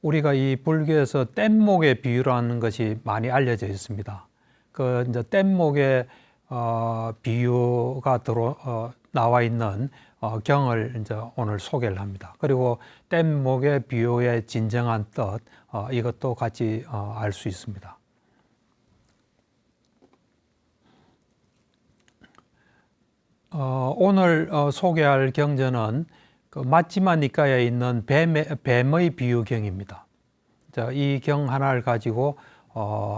우리가 이 불교에서 뗏목의 비유라는 것이 많이 알려져 있습니다. 그 이제 뗏목의 비유가 나와 있는 경을 이제 오늘 소개를 합니다. 그리고 뗏목의 비유의 진정한 뜻 이것도 같이 알 수 있습니다. 오늘 소개할 경전은 그 마지마 니까에 있는 뱀의 비유경입니다. 이 경 하나를 가지고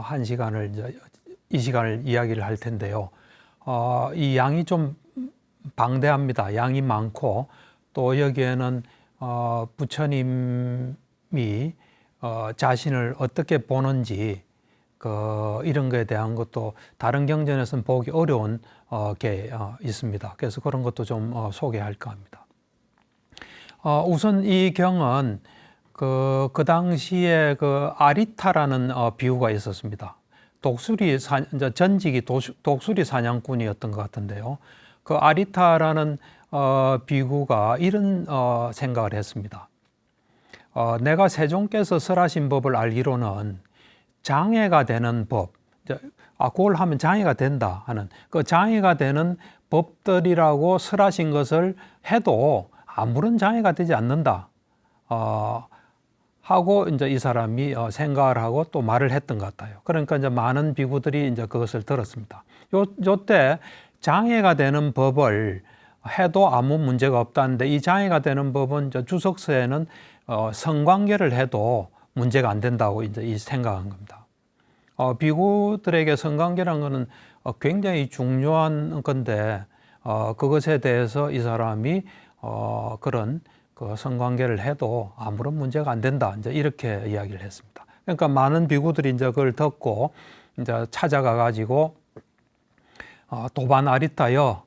한 시간을 이 시간을 이야기를 할 텐데요. 이 양이 좀 방대합니다. 양이 많고 또 여기에는 부처님이 자신을 어떻게 보는지 이런 것에 대한 것도 다른 경전에서는 보기 어려운 게 있습니다. 그래서 그런 것도 좀 소개할까 합니다. 우선 이 경은 그 당시에 그 아리타라는 비유가 있었습니다. 전직이 독수리 사냥꾼이었던 것 같은데요. 그 아리타라는 비구가 이런 생각을 했습니다. 내가 세존께서 설하신 법을 알기로는 장애가 되는 법, 그걸 하면 장애가 된다 하는 그 장애가 되는 법들이라고 설하신 것을 해도 아무런 장애가 되지 않는다 하고 이제 이 사람이 생각을 하고 또 말을 했던 것 같아요. 그러니까 이제 많은 비구들이 이제 그것을 들었습니다. 요때 장애가 되는 법을 해도 아무 문제가 없다는데 이 장애가 되는 법은 주석서에는 성관계를 해도 문제가 안 된다고 이제 이 생각한 겁니다. 비구들에게 성관계라는 것은 굉장히 중요한 건데 그것에 대해서 이 사람이 그런 그 성관계를 해도 아무런 문제가 안 된다. 이제 이렇게 이야기를 했습니다. 그러니까 많은 비구들이 이제 그걸 듣고 이제 찾아가 가지고 도반 아리타여,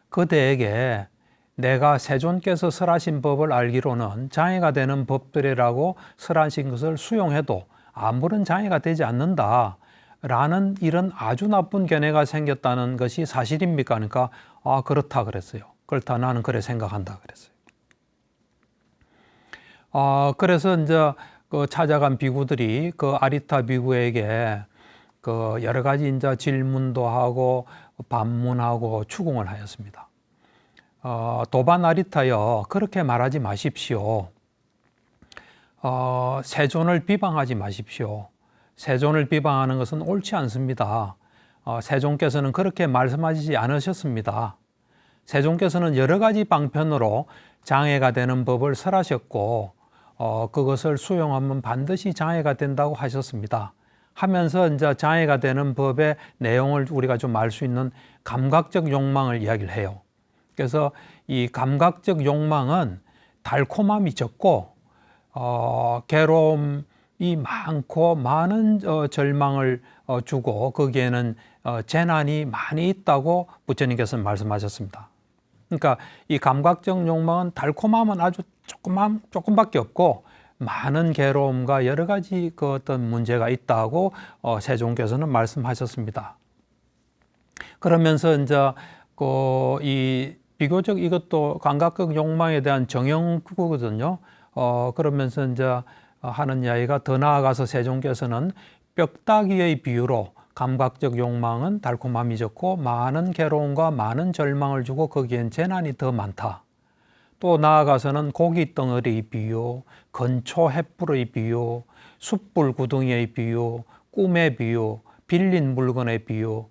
그대에게 내가 세존께서 설하신 법을 알기로는 장애가 되는 법들이라고 설하신 것을 수용해도 아무런 장애가 되지 않는다. 라는 이런 아주 나쁜 견해가 생겼다는 것이 사실입니까? 그러니까 그렇다 그랬어요. 그렇다 나는 그래 생각한다 그랬어요. 그래서 이제 그 찾아간 비구들이 그 아리타 비구에게 그 여러 가지 이제 질문도 하고 반문하고 추궁을 하였습니다. 도반 아리타여, 그렇게 말하지 마십시오. 세존을 비방하지 마십시오. 세존을 비방하는 것은 옳지 않습니다. 세존께서는 그렇게 말씀하시지 않으셨습니다. 세존께서는 여러 가지 방편으로 장애가 되는 법을 설하셨고 그것을 수용하면 반드시 장애가 된다고 하셨습니다. 하면서 이제 장애가 되는 법의 내용을 우리가 좀 알 수 있는 감각적 욕망을 이야기를 해요. 그래서 이 감각적 욕망은 달콤함이 적고 괴로움이 많고 많은 절망을 주고 거기에는 재난이 많이 있다고 부처님께서는 말씀하셨습니다. 그러니까 이 감각적 욕망은 달콤함은 아주 조금밖에 없고 많은 괴로움과 여러 가지 그 어떤 문제가 있다고 세존께서는 말씀하셨습니다. 그러면서 이제 이 비교적 이것도 감각적 욕망에 대한 정형구거든요. 그러면서 이제 하는 이야기가 더 나아가서 세존께서는 뼈다귀의 비유로 감각적 욕망은 달콤함이 적고 많은 괴로움과 많은 절망을 주고 거기엔 재난이 더 많다. 또 나아가서는 고기 덩어리의 비유, 건초 횃불의 비유, 숯불 구덩이의 비유, 꿈의 비유, 빌린 물건의 비유,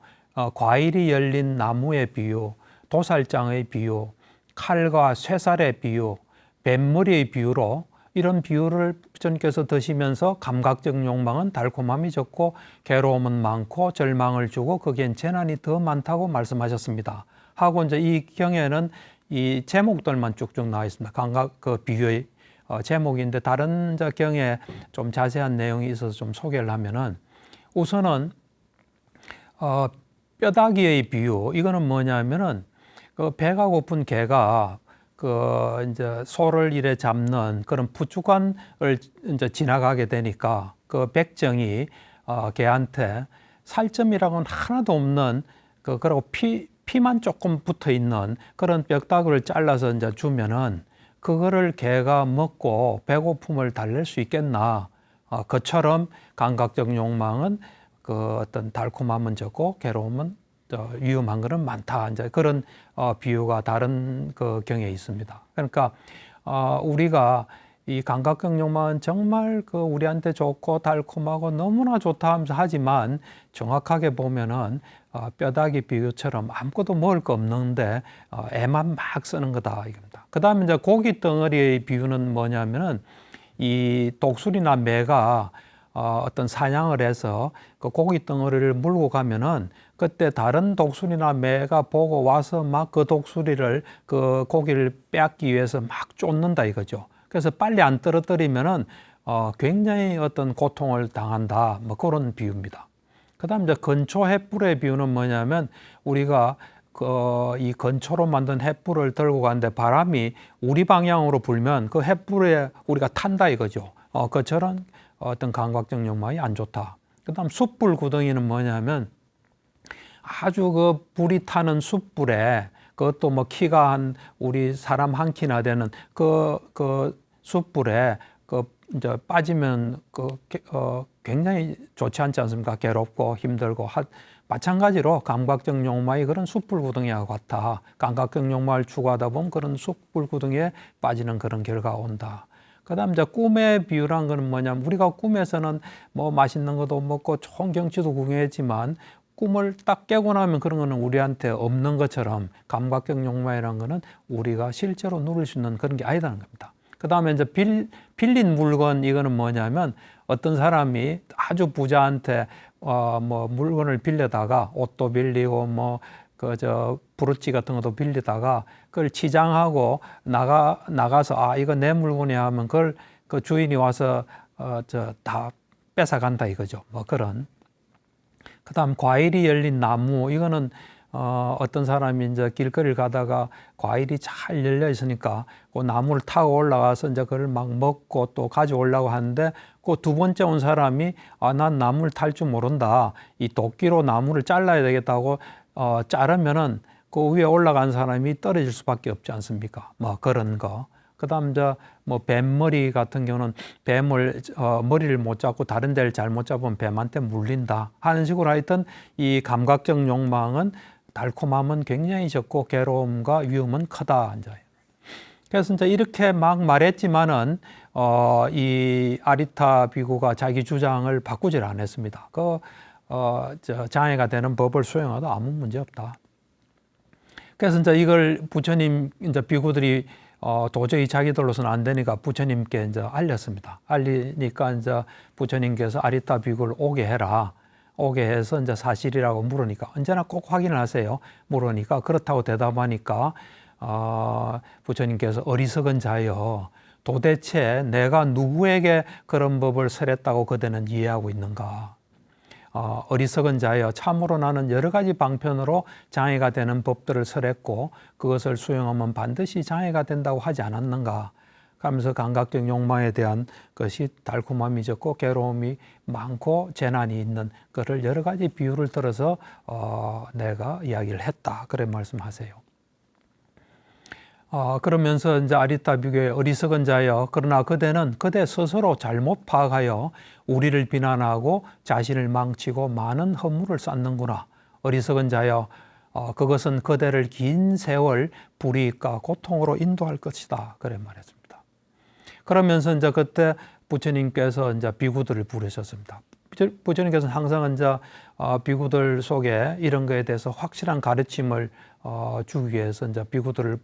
과일이 열린 나무의 비유, 도살장의 비유, 칼과 쇠살의 비유, 뱃머리의 비유로 이런 비유를 부처님께서 드시면서 감각적 욕망은 달콤함이 적고 괴로움은 많고 절망을 주고 거기엔 재난이 더 많다고 말씀하셨습니다. 하고 이제 이 경에는 이 제목들만 쭉쭉 나와 있습니다. 감각 그 비유의 제목인데 다른 경에 좀 자세한 내용이 있어서 좀 소개를 하면은 우선은 뼈다귀의 비유, 이거는 뭐냐면은 그 배가 고픈 개가 그 이제 소를 이래 잡는 그런 푸주간을 이제 지나가게 되니까 그 백정이 개한테 살점이라고는 하나도 없는 그리고 피만 조금 붙어 있는 그런 뼈다귀를 잘라서 이제 주면은 그거를 개가 먹고 배고픔을 달랠 수 있겠나? 그처럼 감각적 욕망은 그 어떤 달콤함은 적고 괴로움은 위험한 것은 많다. 이제 그런 비유가 다른 그 경에 있습니다. 그러니까 우리가 이 감각적 욕망은 정말 그 우리한테 좋고 달콤하고 너무나 좋다 하면서 하지만 정확하게 보면은 뼈다귀 비유처럼 아무것도 먹을 거 없는데 애만 막 쓰는 거다 이겁니다. 그 다음에 이제 고기 덩어리의 비유는 뭐냐면은 이 독수리나 매가 어떤 사냥을 해서 그 고기 덩어리를 물고 가면은 그때 다른 독수리나 매가 보고 와서 막 그 독수리를 그 고기를 빼앗기 위해서 막 쫓는다 이거죠. 그래서 빨리 안 떨어뜨리면은 굉장히 어떤 고통을 당한다. 뭐 그런 비유입니다. 그다음 이제 건초 횃불의 비유는 뭐냐면 우리가 이 건초로 만든 횃불을 들고 가는데 바람이 우리 방향으로 불면 그 횃불에 우리가 탄다 이거죠. 그처럼 어떤 감각적 욕망이 안 좋다. 그다음 숯불 구덩이는 뭐냐면 아주 그 불이 타는 숯불에 그것도 뭐 키가 한 우리 사람 한 키나 되는 그 숯불에 그 이제 빠지면 굉장히 좋지 않지 않습니까? 괴롭고 힘들고 마찬가지로 감각적 욕망이 그런 숯불 구덩이와 같아. 감각적 욕망을 추구하다 보면 그런 숯불 구덩이에 빠지는 그런 결과가 온다. 그다음 이제 꿈의 비유란 거는 뭐냐면 우리가 꿈에서는 뭐 맛있는 것도 먹고 좋은 경치도 구경했지만 꿈을 딱 깨고 나면 그런 거는 우리한테 없는 것처럼 감각적 욕망이라는 거는 우리가 실제로 누릴 수 있는 그런 게 아니라는 겁니다. 그 다음에 이제 빌린 물건 이거는 뭐냐면 어떤 사람이 아주 부자한테 뭐 물건을 빌려다가 옷도 빌리고 뭐 브로치 같은 것도 빌리다가 그걸 치장하고 나가서 이거 내 물건이야 하면 그걸 그 주인이 와서 다 뺏어간다 이거죠. 뭐 그런. 그다음 과일이 열린 나무 이거는 어떤 사람이 이제 길거리를 가다가 과일이 잘 열려 있으니까 그 나무를 타고 올라가서 이제 그걸 막 먹고 또 가져오려고 하는데 그 두 번째 온 사람이 난 나무를 탈 줄 모른다. 이 도끼로 나무를 잘라야 되겠다고 자르면은 그 위에 올라간 사람이 떨어질 수밖에 없지 않습니까? 뭐 그런 거. 그다음 이제 뭐 뱀머리 같은 경우는 뱀을 머리를 못 잡고 다른 데를 잘못 잡으면 뱀한테 물린다 하는 식으로 하여튼 이 감각적 욕망은 달콤함은 굉장히 적고 괴로움과 위험은 크다. 이제. 그래서 이제 이렇게 막 말했지만은 이 아리타 비구가 자기 주장을 바꾸질 않았습니다. 장애가 되는 법을 수행하도 아무 문제 없다. 그래서 이제 이걸 부처님 이제 비구들이 도저히 자기들로서는 안 되니까 부처님께 이제 알렸습니다. 알리니까 이제 부처님께서 아리타 비구를 오게 해라. 오게 해서 이제 사실이라고 물으니까 언제나 꼭 확인을 하세요. 물으니까 그렇다고 대답하니까 부처님께서 어리석은 자여 도대체 내가 누구에게 그런 법을 설했다고 그대는 이해하고 있는가? 어리석은 자여 참으로 나는 여러 가지 방편으로 장애가 되는 법들을 설했고 그것을 수용하면 반드시 장애가 된다고 하지 않았는가 하면서 감각적 욕망에 대한 것이 달콤함이 적고 괴로움이 많고 재난이 있는 것을 여러 가지 비유를 들어서 내가 이야기를 했다 그래 말씀하세요. 그러면서 이제 아리타 비교의 어리석은 자여 그러나 그대는 그대 스스로 잘못 파악하여 우리를 비난하고 자신을 망치고 많은 허물을 쌓는구나. 어리석은 자여 그것은 그대를 긴 세월 불이익과 고통으로 인도할 것이다. 그래 말했습니다. 그러면서 이제 그때 부처님께서 이제 비구들을 부르셨습니다. 부처님께서는 항상 이제 비구들 속에 이런 거에 대해서 확실한 가르침을 주기 위해서 이제 비구들을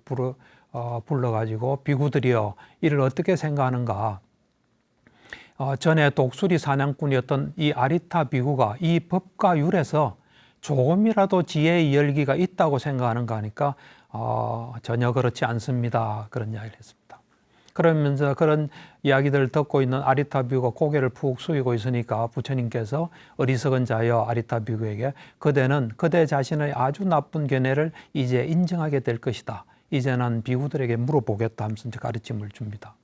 불러가지고 비구들이여 이를 어떻게 생각하는가? 전에 독수리 사냥꾼이었던 이 아리타 비구가 이 법과 율에서 조금이라도 지혜의 열기가 있다고 생각하는가 하니까 전혀 그렇지 않습니다. 그런 이야기를 했습니다. 그러면서 그런 이야기들을 듣고 있는 아리타 비구가 고개를 푹 숙이고 있으니까 부처님께서 어리석은 자여 아리타 비구에게 그대는 그대 자신의 아주 나쁜 견해를 이제 인정하게 될 것이다. 이제 난 비구들에게 물어보겠다 하면서 가르침을 줍니다.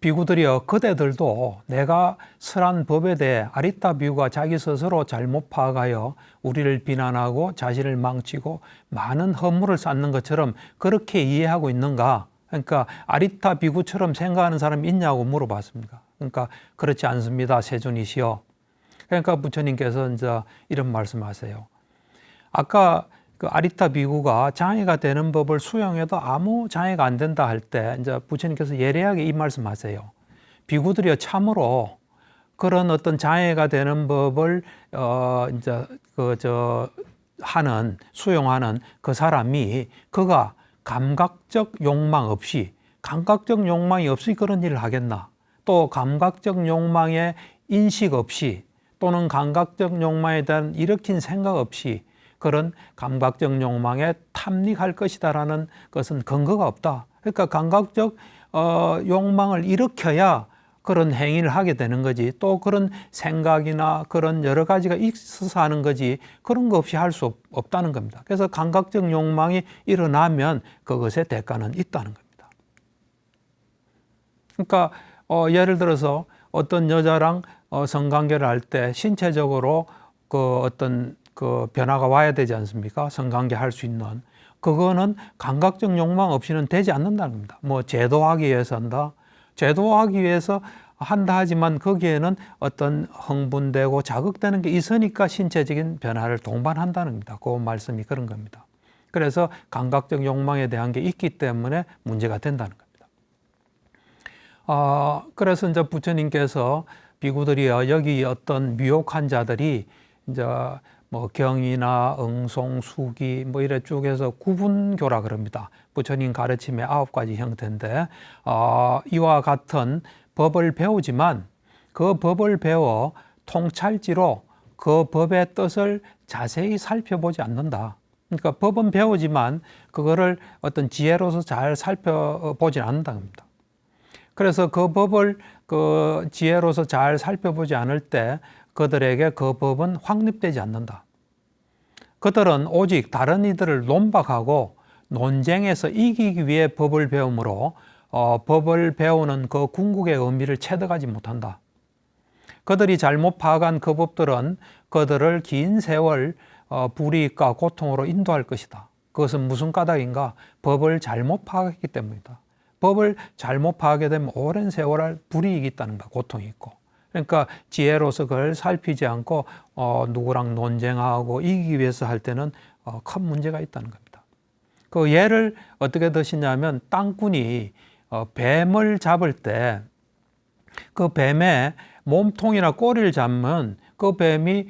비구들이여 그대들도 내가 설한 법에 대해 아리따 비구가 자기 스스로 잘못 파악하여 우리를 비난하고 자신을 망치고 많은 허물을 쌓는 것처럼 그렇게 이해하고 있는가? 그러니까 아리따 비구처럼 생각하는 사람이 있냐고 물어봤습니다. 그러니까 그렇지 않습니다. 세존이시여. 그러니까 부처님께서 이제 이런 말씀하세요. 아까 그 아리따 비구가 장애가 되는 법을 수용해도 아무 장애가 안 된다 할 때 이제 부처님께서 예리하게 이 말씀하세요. 비구들이 참으로 그런 어떤 장애가 되는 법을 이제 수용하는 그 사람이 그가 감각적 욕망 없이 그런 일을 하겠나? 또 감각적 욕망의 인식 없이 또는 감각적 욕망에 대한 일으킨 생각 없이 그런 감각적 욕망에 탐닉할 것이다라는 것은 근거가 없다. 그러니까 감각적 욕망을 일으켜야 그런 행위를 하게 되는 거지. 또 그런 생각이나 그런 여러 가지가 있어서 하는 거지. 그런 거 없이 할 수 없다는 겁니다. 그래서 감각적 욕망이 일어나면 그것의 대가는 있다는 겁니다. 그러니까 예를 들어서 어떤 여자랑 성관계를 할 때 신체적으로 그 어떤 그 변화가 와야 되지 않습니까? 성관계 할 수 있는. 그거는 감각적 욕망 없이는 되지 않는다는 겁니다. 뭐 제도하기 위해서 한다. 제도하기 위해서 한다 하지만 거기에는 어떤 흥분되고 자극되는 게 있으니까 신체적인 변화를 동반한다는 겁니다. 그 말씀이 그런 겁니다. 그래서 감각적 욕망에 대한 게 있기 때문에 문제가 된다는 겁니다. 그래서 이제 부처님께서 비구들이여 여기 어떤 미혹한 자들이 이제 뭐 경이나 응송, 수기 뭐 이래 쭉 해서 구분교라 그럽니다. 부처님 가르침의 9가지 형태인데 이와 같은 법을 배우지만 그 법을 배워 통찰지로 그 법의 뜻을 자세히 살펴보지 않는다. 그러니까 법은 배우지만 그거를 어떤 지혜로서 잘 살펴보지 않는답니다. 그래서 그 법을 그 지혜로서 잘 살펴보지 않을 때 그들에게 그 법은 확립되지 않는다. 그들은 오직 다른 이들을 논박하고 논쟁에서 이기기 위해 법을 배우므로 법을 배우는 그 궁극의 의미를 체득하지 못한다. 그들이 잘못 파악한 그 법들은 그들을 긴 세월 불이익과 고통으로 인도할 것이다. 그것은 무슨 까닭인가? 법을 잘못 파악했기 때문이다. 법을 잘못 파악하게 되면 오랜 세월할 불이익이 있다는 거야. 고통이 있고. 그러니까 지혜로서 그걸 살피지 않고 누구랑 논쟁하고 이기기 위해서 할 때는 큰 문제가 있다는 겁니다. 그 예를 어떻게 드시냐면 땅꾼이 뱀을 잡을 때 그 뱀의 몸통이나 꼬리를 잡으면 그 뱀이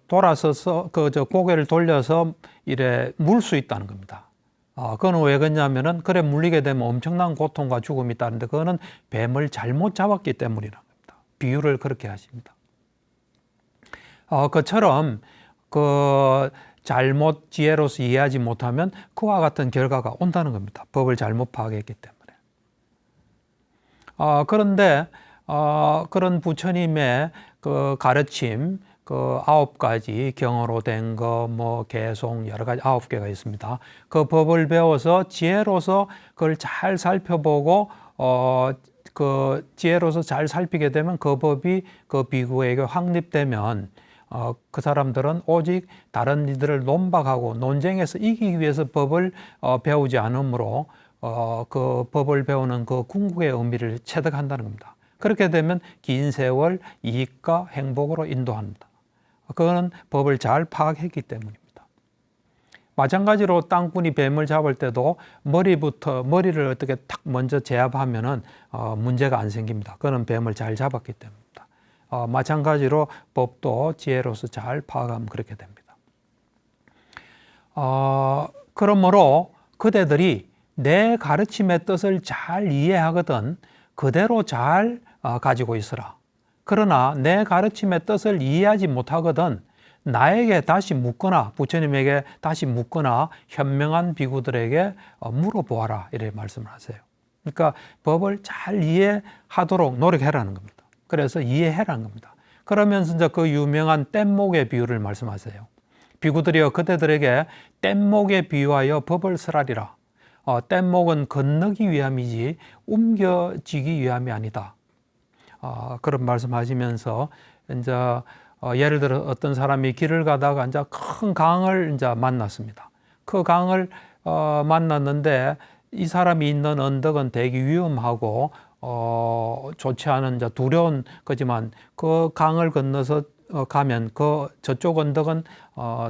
돌아서서 고개를 돌려서 이래 물 수 있다는 겁니다. 그건 왜 그러냐면은 그래 물리게 되면 엄청난 고통과 죽음이 있다는데 그거는 뱀을 잘못 잡았기 때문이라는 겁니다. 비유를 그렇게 하십니다. 그처럼 잘못 지혜로서 이해하지 못하면 그와 같은 결과가 온다는 겁니다. 법을 잘못 파악했기 때문에. 그런데 그런 부처님의 그 가르침, 그 9가지 경어로 된 거, 뭐 개송 여러 가지 9개가 있습니다. 그 법을 배워서 지혜로서 그걸 잘 살펴보고 그 지혜로서 잘 살피게 되면 그 법이 그 비구에게 확립되면 그 사람들은 오직 다른 이들을 논박하고 논쟁에서 이기기 위해서 법을 배우지 않으므로 그 법을 배우는 그 궁극의 의미를 체득한다는 겁니다. 그렇게 되면 긴 세월 이익과 행복으로 인도합니다. 그거는 법을 잘 파악했기 때문입니다. 마찬가지로 땅꾼이 뱀을 잡을 때도 머리를 어떻게 탁 먼저 제압하면은 문제가 안 생깁니다. 그거는 뱀을 잘 잡았기 때문입니다. 마찬가지로 법도 지혜로서 잘 파악하면 그렇게 됩니다. 그러므로 그대들이 내 가르침의 뜻을 잘 이해하거든 그대로 잘 가지고 있으라. 그러나 내 가르침의 뜻을 이해하지 못하거든 나에게 다시 묻거나 부처님에게 다시 묻거나 현명한 비구들에게 물어보아라 이렇게 말씀을 하세요. 그러니까 법을 잘 이해하도록 노력해라는 겁니다. 그래서 이해해라는 겁니다. 그러면서 이제 그 유명한 뗏목의 비유를 말씀하세요. 비구들이여 그대들에게 뗏목에 비유하여 법을 설하리라. 뗏목은 건너기 위함이지 옮겨지기 위함이 아니다. 그런 말씀하시면서 이제 예를 들어 어떤 사람이 길을 가다가 이제 큰 강을 이제 만났습니다. 그 강을 만났는데 이 사람이 있는 언덕은 되게 위험하고 좋지 않은 이제 두려운 거지만 그 강을 건너서 가면 그 저쪽 언덕은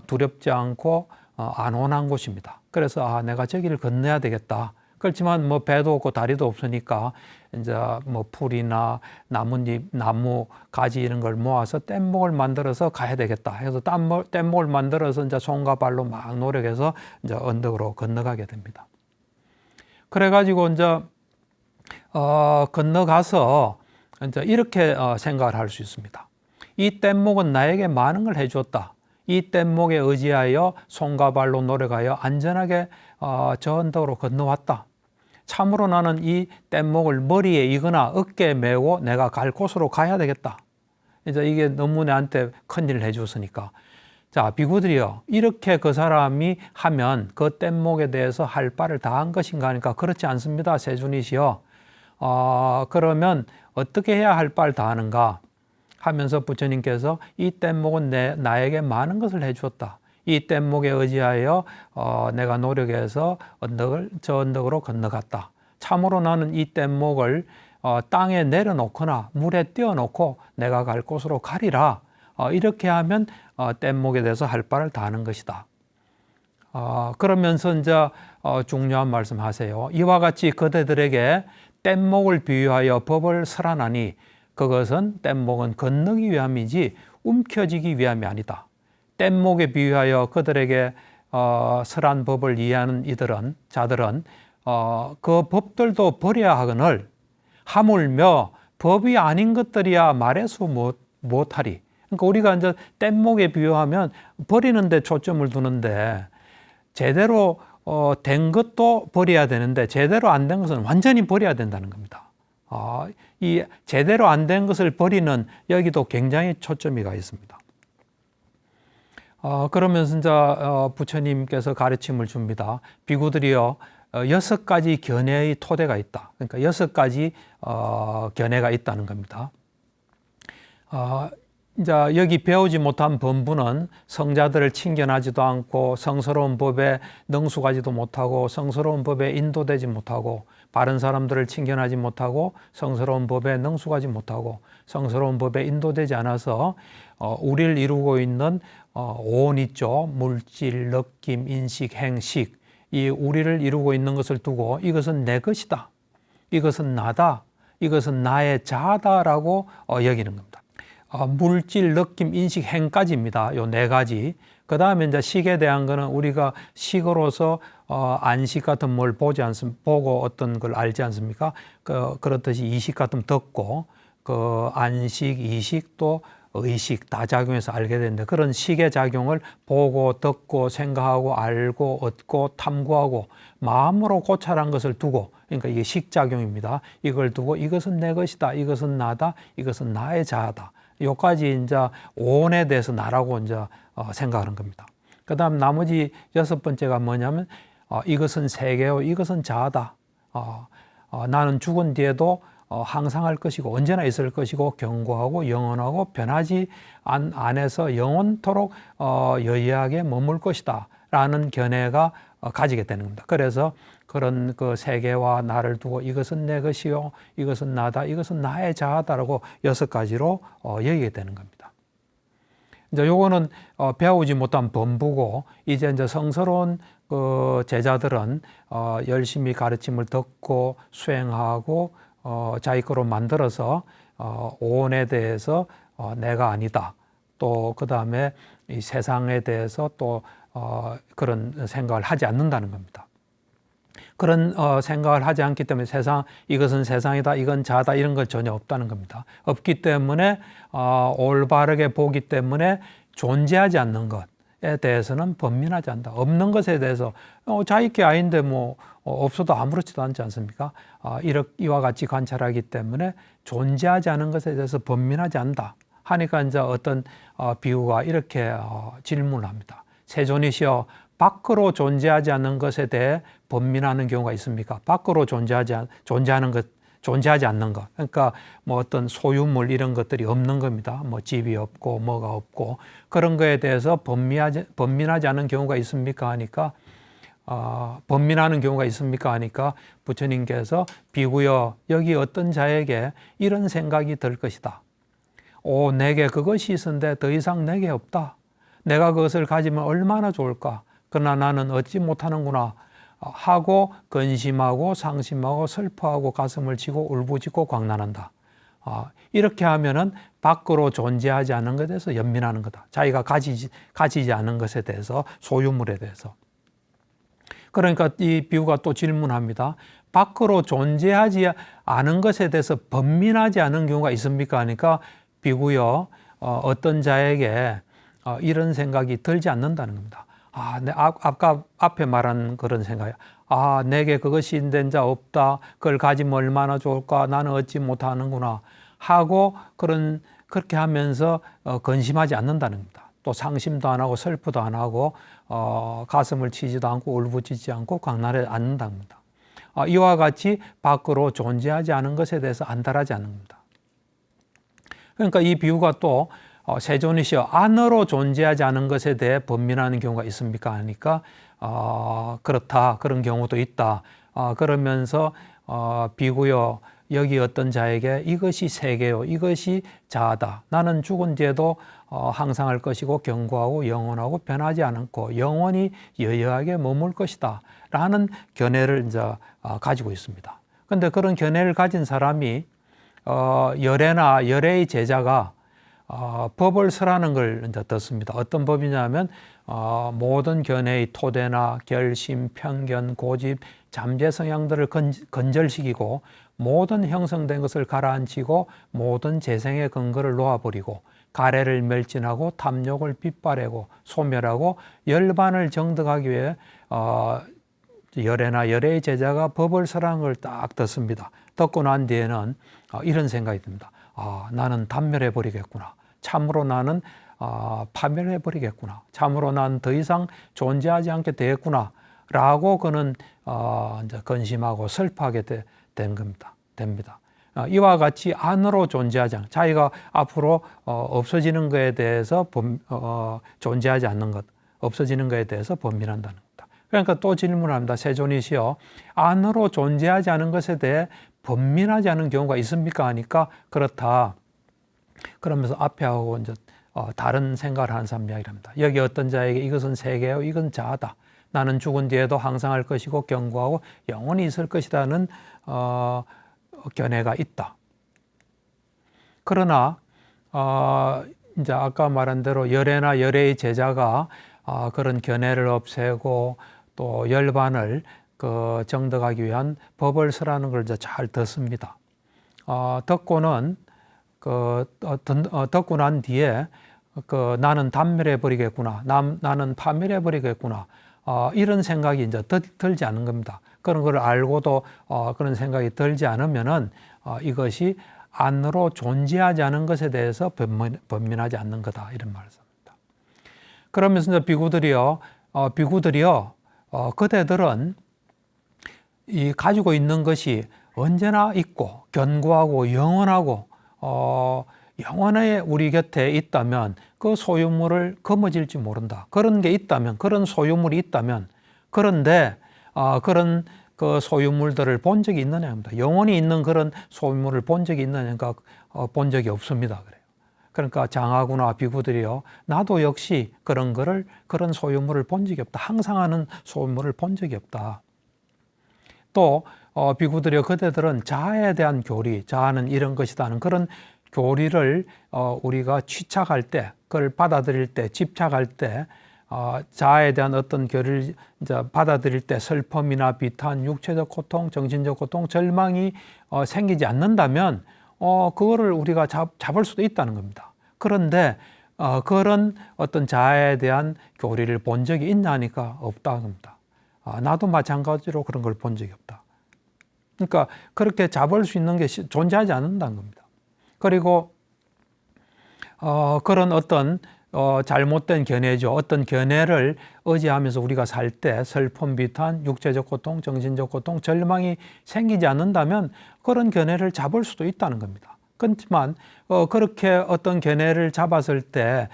두렵지 않고 안온한 곳입니다. 그래서 내가 저기를 건너야 되겠다. 그렇지만 뭐 배도 없고 다리도 없으니까 이제 뭐 풀이나 나뭇잎, 나무 가지 이런 걸 모아서 뗏목을 만들어서 가야 되겠다 해서 뗏목을 만들어서 이제 손과 발로 막 노력해서 이제 언덕으로 건너가게 됩니다. 그래가지고 이제 건너가서 이제 이렇게 생각을 할 수 있습니다. 이 뗏목은 나에게 많은 걸 해주었다. 이 뗏목에 의지하여 손과 발로 노력하여 안전하게 저 언덕으로 건너왔다. 참으로 나는 이 뗏목을 머리에 이거나 어깨에 메고 내가 갈 곳으로 가야 되겠다. 이제 이게 너무 내한테 큰일을 해줬으니까. 자, 비구들이요. 이렇게 그 사람이 하면 그 뗏목에 대해서 할 바를 다 한 것인가 하니까 그렇지 않습니다. 세준이시여. 그러면 어떻게 해야 할 바를 다 하는가 하면서 부처님께서 이 뗏목은 나에게 많은 것을 해주었다. 이 뗏목에 의지하여 내가 노력해서 저 언덕으로 건너갔다. 참으로 나는 이 뗏목을 땅에 내려놓거나 물에 띄워놓고 내가 갈 곳으로 가리라. 이렇게 하면 뗏목에 대해서 할 바를 다 하는 것이다. 그러면서 이제 중요한 말씀하세요. 이와 같이 그대들에게 뗏목을 비유하여 법을 설하나니 그것은 뗏목은 건너기 위함이지 움켜쥐기 위함이 아니다. 뗏목에 비유하여 그들에게 설한 법을 이해하는 자들은 그 법들도 버려야 하거늘 하물며 법이 아닌 것들이야 말해서 못하리. 그러니까 우리가 이제 뗏목에 비유하면 버리는 데 초점을 두는데 제대로 된 것도 버려야 되는데 제대로 안 된 것은 완전히 버려야 된다는 겁니다. 이 제대로 안 된 것을 버리는 여기도 굉장히 초점이 가 있습니다. 그러면서 이제 부처님께서 가르침을 줍니다. 비구들이여 6가지 견해의 토대가 있다. 그러니까 6가지 견해가 있다는 겁니다. 이제 여기 배우지 못한 범부는 성자들을 친견하지도 않고 성스러운 법에 능숙하지도 못하고 성스러운 법에 인도되지 못하고 바른 사람들을 친견하지 못하고 성스러운 법에 능숙하지 못하고 성스러운 법에 인도되지 않아서 우리를 이루고 있는 오온 있죠. 물질, 느낌, 인식, 행식 이 우리를 이루고 있는 것을 두고 이것은 내 것이다. 이것은 나다. 이것은 나의 자아다라고 여기는 겁니다. 물질, 느낌, 인식, 행까지입니다. 요 4가지. 그 다음에 이제 식에 대한 거는 우리가 식으로서 안식 같은 뭘 보고 어떤 걸 알지 않습니까? 그렇듯이 이식 같은 듣고 그 안식, 이식 또 의식 다 작용해서 알게 되는데 그런 식의 작용을 보고 듣고 생각하고 알고 얻고 탐구하고 마음으로 고찰한 것을 두고 그러니까 이게 식작용입니다. 이걸 두고 이것은 내 것이다. 이것은 나다. 이것은 나의 자아다. 요까지 이제 오온에 대해서 나라고 이제 생각하는 겁니다. 그 다음 나머지 6번째가 뭐냐면 이것은 세계요. 이것은 자아다. 나는 죽은 뒤에도 항상 할 것이고 언제나 있을 것이고 견고하고 영원하고 변하지 않아서 영원토록 여의하게 머물 것이다 라는 견해가 가지게 되는 겁니다. 그래서 그런 그 세계와 나를 두고 이것은 내 것이요 이것은 나다 이것은 나의 자아다라고 6가지로 여기게 되는 겁니다. 이제 요거는 배우지 못한 범부고 이제 성스러운 그 제자들은 열심히 가르침을 듣고 수행하고 자기 거로 만들어서 오온에 대해서 내가 아니다. 또 그 다음에 이 세상에 대해서 또 그런 생각을 하지 않는다는 겁니다. 그런 생각을 하지 않기 때문에 이것은 세상이다, 이건 자다 이런 걸 전혀 없다는 겁니다. 없기 때문에 올바르게 보기 때문에 존재하지 않는 것에 대해서는 번민하지 않는다. 없는 것에 대해서 자기 게 아닌데 뭐 없어도 아무렇지도 않지 않습니까? 이와 같이 관찰하기 때문에 존재하지 않은 것에 대해서 번민하지 않는다. 하니까 이제 어떤 비유가 이렇게 질문을 합니다. 세존이시여 밖으로 존재하지 않는 것에 대해 번민하는 경우가 있습니까? 밖으로 존재하지 않는 것. 그러니까 뭐 어떤 소유물 이런 것들이 없는 겁니다. 뭐 집이 없고 뭐가 없고 그런 거에 대해서 번민하지 않은 경우가 있습니까? 하니까 번민하는 경우가 있습니까? 하니까 부처님께서 비구여 여기 어떤 자에게 이런 생각이 들 것이다. 오, 내게 그것이 있었는데 더 이상 내게 없다. 내가 그것을 가지면 얼마나 좋을까? 그러나 나는 얻지 못하는구나 하고 근심하고 상심하고 슬퍼하고 가슴을 치고 울부짖고 광난한다. 이렇게 하면은 밖으로 존재하지 않은 것에 대해서 연민하는 거다. 자기가 가지지 않은 것에 대해서, 소유물에 대해서. 그러니까 이 비유가 또 질문합니다. 밖으로 존재하지 않은 것에 대해서 번민하지 않은 경우가 있습니까? 하니까 비구여 어떤 자에게 이런 생각이 들지 않는다는 겁니다. 아까 앞에 말한 그런 생각이야. 내게 그것이 있는 자 없다. 그걸 가지면 얼마나 좋을까? 나는 얻지 못하는구나. 하고 그렇게 하면서 근심하지 않는다는 겁니다. 또 상심도 안 하고 슬프도 안 하고 가슴을 치지도 않고 울부짖지 않고 광난하지 않는다는 겁니다. 이와 같이 밖으로 존재하지 않은 것에 대해서 안달하지 않는 겁니다. 그러니까 이 비유가 또 세존이시여 안으로 존재하지 않은 것에 대해 번민하는 경우가 있습니까? 하니까 그렇다. 그런 경우도 있다. 그러면서 비구여 여기 어떤 자에게 이것이 세계요. 이것이 자아다. 나는 죽은 뒤에도 항상할 것이고 견고하고 영원하고 변하지 않고 영원히 여여하게 머물 것이다. 라는 견해를 이제 가지고 있습니다. 그런데 그런 견해를 가진 사람이 열애나 열애의 제자가 법을 설하는 걸 이제 듣습니다. 어떤 법이냐면 모든 견해의 토대나 결심, 편견, 고집, 잠재 성향들을 건절시키고 모든 형성된 것을 가라앉히고 모든 재생의 근거를 놓아버리고 가래를 멸진하고 탐욕을 빗바래고 소멸하고 열반을 정득하기 위해 열애나 열애의 제자가 법을 설하는 걸 딱 듣습니다. 듣고 난 뒤에는 이런 생각이 듭니다. 나는 단멸해버리겠구나. 참으로 나는 파멸해버리겠구나. 참으로 난 더 이상 존재하지 않게 되겠구나. 라고 그는 이제 근심하고 슬퍼하게 됩니다. 이와 같이 안으로 존재하지 않는, 자기가 앞으로 없어지는 것에 대해서 존재하지 않는 것, 없어지는 것에 대해서 번민한다는 겁니다. 그러니까 또 질문합니다. 세존이시여 안으로 존재하지 않은 것에 대해 번민하지 않은 경우가 있습니까? 하니까 그렇다. 그러면서 앞에 하고 이제 다른 생각을 하는 사람 이야기를 합니다. 여기 어떤 자에게 이것은 세계요, 이건 자아다. 나는 죽은 뒤에도 항상 할 것이고 견고하고 영원히 있을 것이라는 견해가 있다. 그러나 이제 아까 말한 대로 열애나 열애의 제자가 그런 견해를 없애고 또 열반을 정득하기 위한 법을 설하는 걸 이제 잘 듣습니다. 듣고는 듣고 난 뒤에 나는 단멸해 버리겠구나, 나는 파멸해 버리겠구나, 이런 생각이 이제 들지 않은 겁니다. 그런 걸 알고도 그런 생각이 들지 않으면은 이것이 안으로 존재하지 않은 것에 대해서 번민하지 않는 거다, 이런 말씀입니다. 그러면서 이제 비구들이요, 그대들은 이 가지고 있는 것이 언제나 있고 견고하고 영원하고 영원히 우리 곁에 있다면 그 소유물을 거머쥘지 모른다. 그런 게 있다면, 그런 소유물이 있다면, 그런데 그런 그 소유물들을 본 적이 있느냐 합니다. 영원히 있는 그런 소유물을 본 적이 있느냐니까 본 적이 없습니다. 그래요. 그러니까 장하구나 비구들이요, 나도 역시 그런 소유물을 본 적이 없다. 항상 하는 소유물을 본 적이 없다. 또 비구들이요, 그대들은 자아에 대한 교리, 자아는 이런 것이다 하는 그런 교리를 우리가 취착할 때, 그걸 받아들일 때, 집착할 때, 자아에 대한 어떤 교리를 이제 받아들일 때 슬픔이나 비탄, 육체적 고통, 정신적 고통, 절망이 생기지 않는다면 그거를 우리가 잡을 수도 있다는 겁니다. 그런데 그런 어떤 자아에 대한 교리를 본 적이 있냐 하니까 없다는 겁니다. 나도 마찬가지로 그런 걸 본 적이 없다. 그러니까 그렇게 잡을 수 있는 게 존재하지 않는다는 겁니다. 그리고 그런 어떤 잘못된 견해죠. 어떤 견해를 의지하면서 우리가 살 때 슬픔, 비탄, 육체적 고통, 정신적 고통, 절망이 생기지 않는다면 그런 견해를 잡을 수도 있다는 겁니다. 그렇지만 그렇게 어떤 견해를 잡았을 때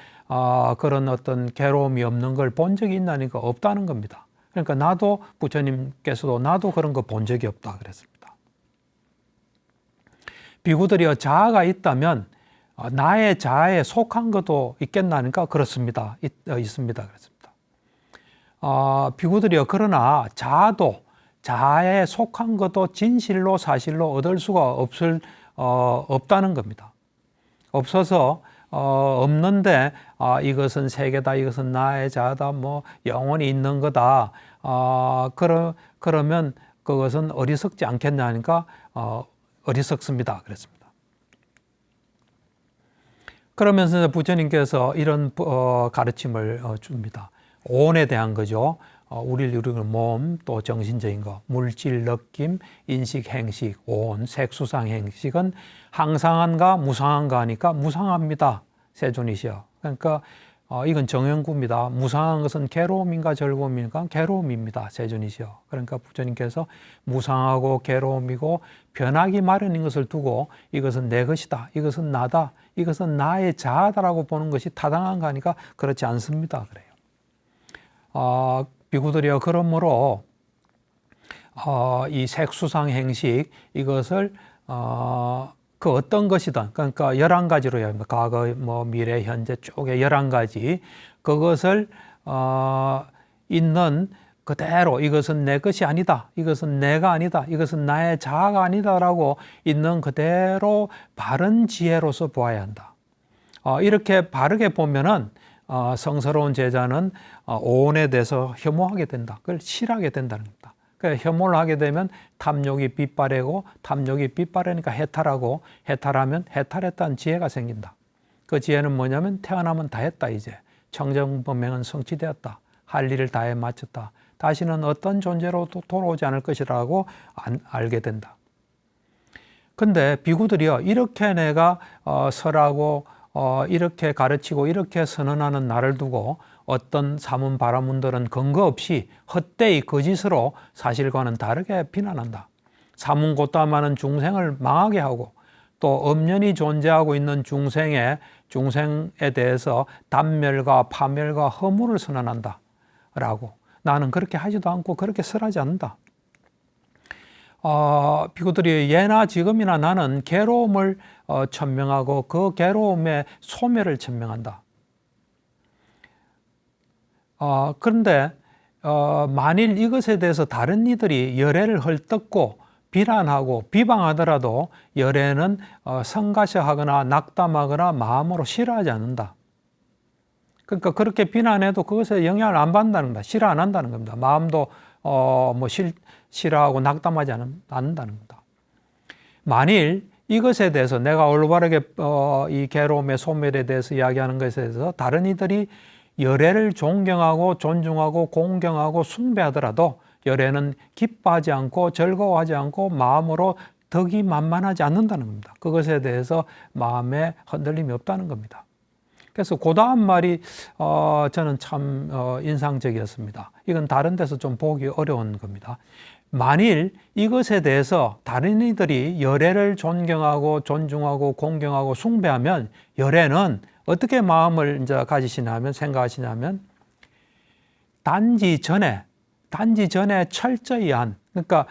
그런 어떤 괴로움이 없는 걸 본 적이 있나니까 없다는 겁니다. 그러니까 나도 부처님께서도 나도 그런 거 본 적이 없다 그랬습니다. 비구들이여 자아가 있다면 나의 자아에 속한 것도 있겠나니까 그렇습니다. 있습니다. 그렇습니다. 비구들이여 그러나 자아에 속한 것도 진실로 사실로 얻을 수가 없다는 겁니다. 없어서 없는데 이것은 세계다, 이것은 나의 자아다, 뭐 영원히 있는 거다. 그러면 그것은 어리석지 않겠냐 하니까 어리석습니다. 그랬습니다. 그러면서 부처님께서 이런 가르침을 줍니다. 오온에 대한 거죠. 우리를 이루는 몸, 또 정신적인 거, 물질, 느낌, 인식, 행식, 오온, 색수상 행식은 항상한가 무상한가 하니까 무상합니다. 세존이시여. 그러니까 이건 정형구입니다. 무상한 것은 괴로움인가 즐거움인가? 괴로움입니다. 세존이시여. 그러니까 부처님께서 무상하고 괴로움이고 변하기 마련인 것을 두고 이것은 내 것이다. 이것은 나다. 이것은 나의 자아다라고 보는 것이 타당한가 하니까 그렇지 않습니다. 그래요. 비구들이여 그러므로 이 색수상 행식 이것을 그 어떤 것이든 그러니까 11가지로요. 과거, 미래, 현재 쪽에 11가지 그것을 있는 그대로 이것은 내 것이 아니다. 이것은 내가 아니다. 이것은 나의 자아가 아니다라고 있는 그대로 바른 지혜로서 보아야 한다. 이렇게 바르게 보면은 성스러운 제자는 오온에 대해서 혐오하게 된다. 그걸 싫어하게 된다는 겁니다. 혐오를 하게 되면 탐욕이 빛바래고 탐욕이 빛바래니까 해탈하고 해탈하면 해탈했다는 지혜가 생긴다. 그 지혜는 뭐냐면 태어나면 다 했다 이제. 청정범행은 성취되었다. 할 일을 다해 마쳤다. 다시는 어떤 존재로도 돌아오지 않을 것이라고 알게 된다. 근데 비구들이요 이렇게 내가 설하고 이렇게 가르치고 이렇게 선언하는 나를 두고 어떤 사문 바라문들은 근거 없이 헛되이 거짓으로 사실과는 다르게 비난한다. 사문 곧다마는 중생을 망하게 하고 또 엄연히 존재하고 있는 중생에 대해서 단멸과 파멸과 허물을 선언한다. 라고 나는 그렇게 하지도 않고 그렇게 설하지 않는다. 비구들이 예나 지금이나 나는 괴로움을 천명하고 그 괴로움의 소멸을 천명한다. 그런데 만일 이것에 대해서 다른 이들이 열애를 헐뜯고 비난하고 비방하더라도 열애는 성가셔하거나 낙담하거나 마음으로 싫어하지 않는다. 그러니까 그렇게 비난해도 그것에 영향을 안 받는다는 겁니다. 싫어 안 한다는 겁니다. 마음도 싫어하고 낙담하지 않는다는 겁니다. 만일 이것에 대해서 내가 올바르게 이 괴로움의 소멸에 대해서 이야기하는 것에 대해서 다른 이들이 열애를 존경하고 존중하고 공경하고 숭배하더라도 열애는 기뻐하지 않고 즐거워하지 않고 마음으로 덕이 만만하지 않는다는 겁니다. 그것에 대해서 마음에 흔들림이 없다는 겁니다. 그래서 그 다음 말이 저는 참 인상적이었습니다. 이건 다른 데서 좀 보기 어려운 겁니다. 만일 이것에 대해서 다른 이들이 열애를 존경하고 존중하고 공경하고 숭배하면 열애는 어떻게 마음을 이제 가지시냐면 생각하시냐면 단지 전에 철저히 그러니까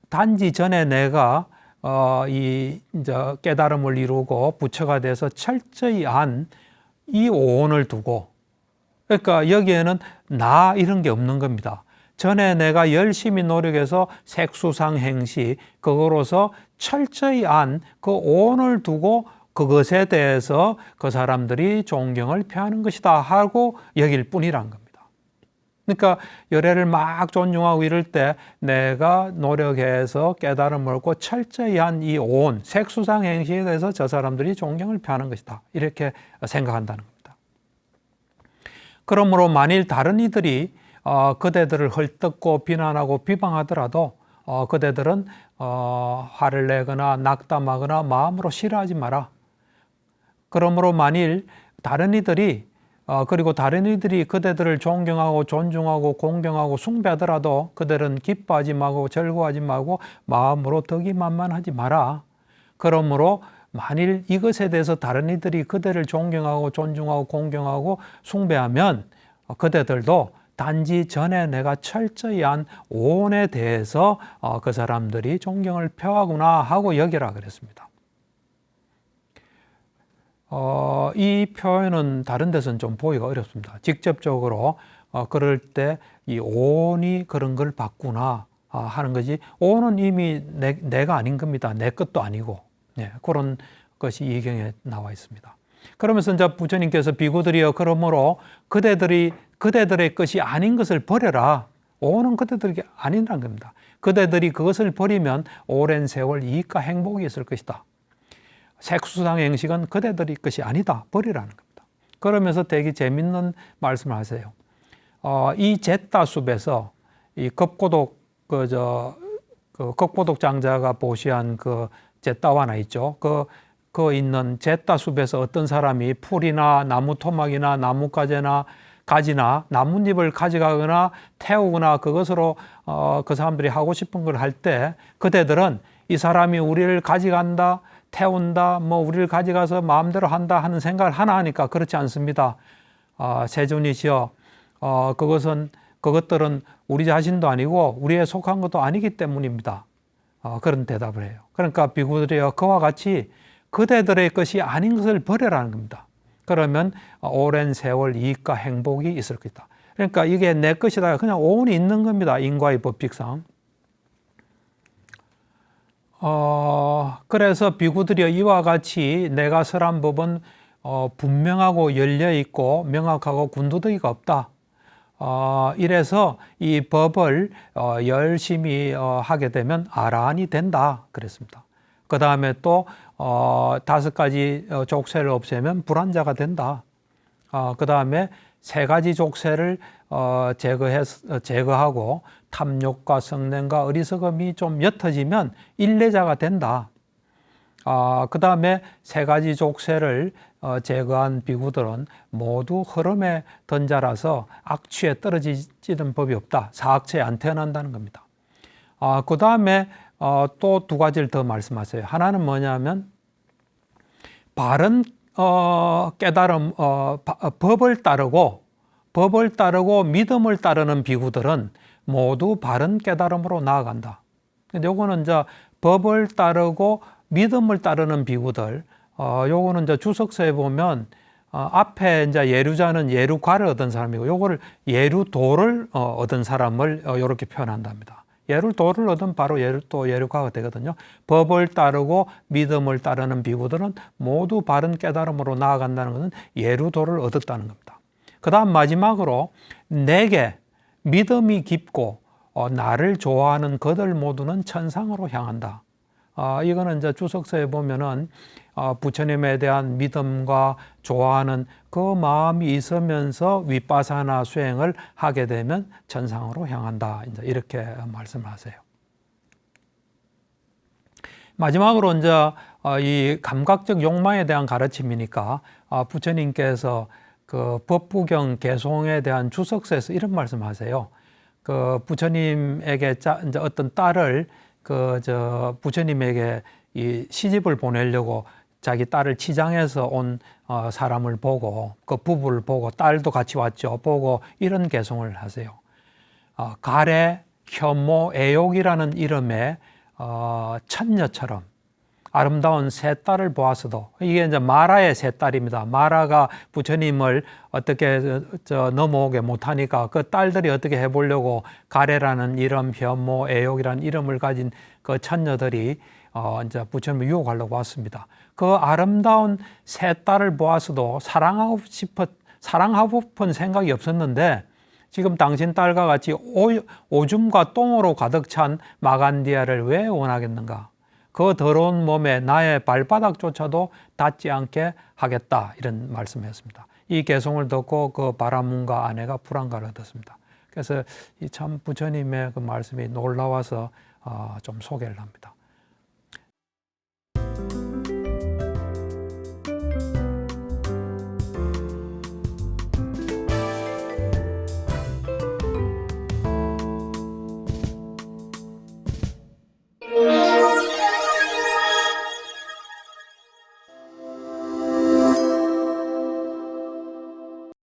단지 전에 내가 이제 깨달음을 이루고 부처가 돼서 철저히 이 오온을 두고 그러니까 여기에는 나 이런 게 없는 겁니다. 전에 내가 열심히 노력해서 색수상 행시 그거로서 철저히 그 오온을 두고 그것에 대해서 그 사람들이 존경을 표하는 것이다 하고 여길 뿐이란 겁니다. 그러니까 열애를 막 존중하고 이럴 때 내가 노력해서 깨달음을 얻고 철저히 이 오온, 색수상 행시에 대해서 저 사람들이 존경을 표하는 것이다. 이렇게 생각한다는 겁니다. 그러므로 만일 다른 이들이 그대들을 헐뜯고 비난하고 비방하더라도 그대들은 화를 내거나 낙담하거나 마음으로 싫어하지 마라. 그러므로 만일 다른 이들이 그리고 다른 이들이 그대들을 존경하고 존중하고 공경하고 숭배하더라도 그들은 기뻐하지 말고 즐거워하지 말고 마음으로 덕이만만하지 마라. 그러므로 만일 이것에 대해서 다른 이들이 그대를 존경하고 존중하고 공경하고 숭배하면 그대들도 단지 전에 내가 철저히 한 오온에 대해서 그 사람들이 존경을 표하구나 하고 여기라 그랬습니다. 이 표현은 다른 데서는 좀 보기가 어렵습니다. 직접적으로 그럴 때 이 오온이 그런 걸 봤구나 하는 거지, 오온은 이미 내가 아닌 겁니다. 내 것도 아니고. 네, 그런 것이 이 경에 나와 있습니다. 그러면서 이제 부처님께서 비구들이여 그러므로 그대들의 것이 아닌 것을 버려라. 오온은 그대들이 아니라는 겁니다. 그대들이 그것을 버리면 오랜 세월 이익과 행복이 있을 것이다. 색수상의 행식은 그대들의 것이 아니다. 버리라는 겁니다. 그러면서 되게 재밌는 말씀을 하세요. 이 제따숲에서 이 겁고독 겁고독 장자가 보시한 그 제따와나 있죠. 그 있는 제따숲에서 어떤 사람이 풀이나 나무 토막이나 나뭇가지나 가지나 나뭇잎을 가져가거나 태우거나 그것으로 그 사람들이 하고 싶은 걸 할 때 그대들은 이 사람이 우리를 가져간다, 태운다, 우리를 가져가서 마음대로 한다 하는 생각을 하나 하니까 그렇지 않습니다. 세존이시여, 그것들은 우리 자신도 아니고 우리에 속한 것도 아니기 때문입니다. 그런 대답을 해요. 그러니까 비구들이여 그와 같이 그대들의 것이 아닌 것을 버려라는 겁니다. 그러면 오랜 세월 이익과 행복이 있을 것이다. 그러니까 이게 내 것이다. 그냥 오온이 있는 겁니다. 인과의 법칙상. 그래서 비구들이여 이와 같이 내가 설한 법은 분명하고 열려있고 명확하고 군더더기가 없다. 이래서 이 법을 열심히 하게 되면 아라한이 된다 그랬습니다. 그 다음에 또 5가지 족쇄를 없애면 불안자가 된다. 그 다음에 3가지 족쇄를 제거하고 탐욕과 성냄과 어리석음이 좀 옅어지면 인내자가 된다. 그 다음에 3가지 족쇄를 제거한 비구들은 모두 흐름의 던자라서 악취에 떨어지는 법이 없다. 사악체에 안 태어난다는 겁니다. 그 다음에 또 2가지를 더 말씀하세요. 하나는 뭐냐면 바른 깨달음, 법을 따르고 믿음을 따르는 비구들은 모두 바른 깨달음으로 나아간다. 근데 요거는 이제 법을 따르고 믿음을 따르는 비구들, 요거는 이제 주석서에 보면 앞에 이제 예류자는 예루과를 얻은 사람이고 요거를 예루도를 얻은 사람을 이렇게 표현한답니다. 예루도를 얻은 바로 예루과가 되거든요. 법을 따르고 믿음을 따르는 비구들은 모두 바른 깨달음으로 나아간다는 것은 예루도를 얻었다는 겁니다. 그 다음 마지막으로 내게 믿음이 깊고 나를 좋아하는 그들 모두는 천상으로 향한다. 이거는 이제 주석서에 보면은 부처님에 대한 믿음과 좋아하는 그 마음이 있으면서 윗바사나 수행을 하게 되면 천상으로 향한다. 이제 이렇게 말씀을 하세요. 마지막으로 이제 이 감각적 욕망에 대한 가르침이니까 부처님께서 그 법부경 개송에 대한 주석서에서 이런 말씀하세요. 그 부처님에게 이제 어떤 딸을 부처님에게 이 시집을 보내려고 자기 딸을 치장해서 온 사람을 보고 그 부부를 보고 딸도 같이 왔죠. 보고 이런 개송을 하세요. 가래, 혐오, 애욕이라는 이름의 천녀처럼 아름다운 세 딸을 보았어도, 이게 이제 마라의 세 딸입니다. 마라가 부처님을 어떻게 넘어오게 못하니까 그 딸들이 어떻게 해보려고 가래라는 이름, 혐오, 애욕이라는 이름을 가진 그 천녀들이 이제 부처님을 유혹하려고 왔습니다. 그 아름다운 세 딸을 보았어도 사랑하고 싶은 생각이 없었는데 지금 당신 딸과 같이 오줌과 똥으로 가득 찬 마간디아를 왜 원하겠는가? 그 더러운 몸에 나의 발바닥조차도 닿지 않게 하겠다, 이런 말씀이었습니다. 이 개송을 듣고 그 바라문과 아내가 불안감을 얻었습니다. 그래서 참 부처님의 그 말씀이 놀라워서 좀 소개를 합니다.